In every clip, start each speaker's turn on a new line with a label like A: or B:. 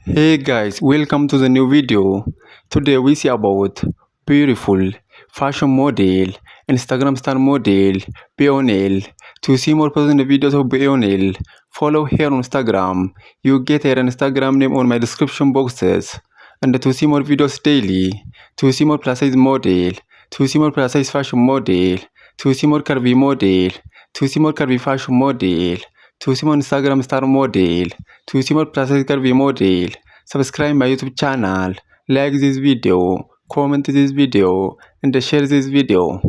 A: Hey guys, welcome to the new video. Today we see about beautiful fashion model, Instagram star model, Beonel. To see more personal videos of Beonel, follow her on Instagram. You get her Instagram name on my description boxes. And to see more videos daily, to see more plus size model, to see more plus size fashion model, to see more curvy model, to see more curvy fashion model, to see more Instagram star model, to see more plus size curvy model. Subscribe my YouTube channel, like this video, comment this video, and share this video.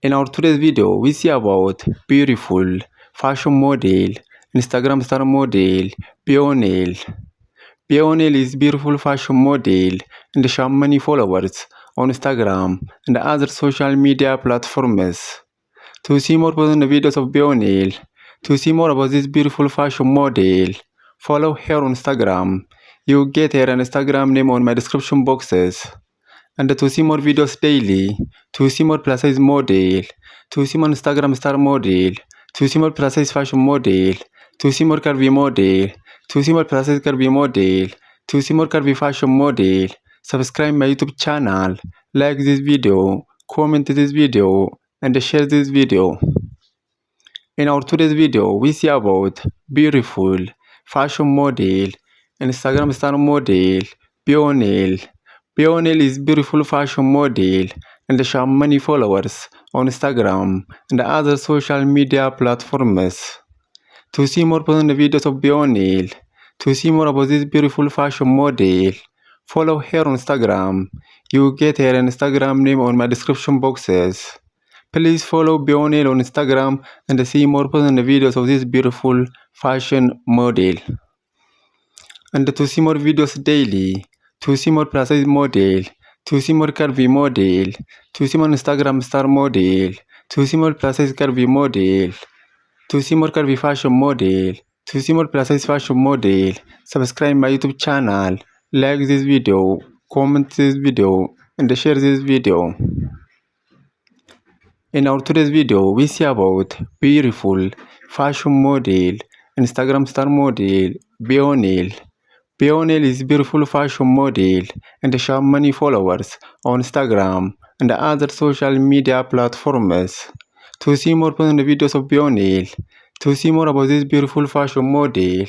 A: In our today's video, we see about beautiful fashion model, Instagram star model, Beonel. Beonel is beautiful fashion model and she has many followers on Instagram and other social media platforms. To see more personal videos of Beonel, to see more about this beautiful fashion model, follow her on Instagram. You get her Instagram name on my description boxes. And to see more videos daily, to see more plus size model, to see more Instagram star model, to see more plus size fashion model, to see more curvy model, to see more plus size curvy model, to see more curvy fashion model, subscribe my YouTube channel, like this video, comment this video, and share this video. In our today's video, we see about beautiful fashion model, Instagram star model, Beonel. Beonel is beautiful fashion model and she has many followers on Instagram and other social media platforms. To see more personal videos of Beonel, to see more about this beautiful fashion model, follow her on Instagram. You get her Instagram name on my description boxes. Please follow Beonel on Instagram and see more personal videos of this beautiful fashion model. And to see more videos daily, to see more plus size model, to see more curvy model, to see more Instagram star model, to see more plus size curvy model, to see more curvy fashion model, to see more plus size fashion model, subscribe my YouTube channel, like this video, comment this video, and share this video. In our today's video, we see about beautiful fashion model, Instagram star model, Beonel. Beonel is beautiful fashion model and she has many followers on Instagram and other social media platforms. To see more personal videos of Beonel, to see more about this beautiful fashion model,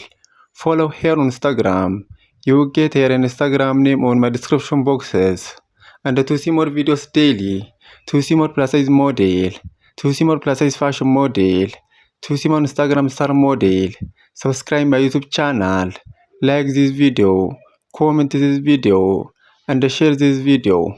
A: follow her on Instagram. You get her Instagram name on my description boxes. And to see more videos daily, to see more plus size model, to see more plus size fashion model, to see more Instagram star model, subscribe my YouTube channel, like this video, comment this video, and share this video.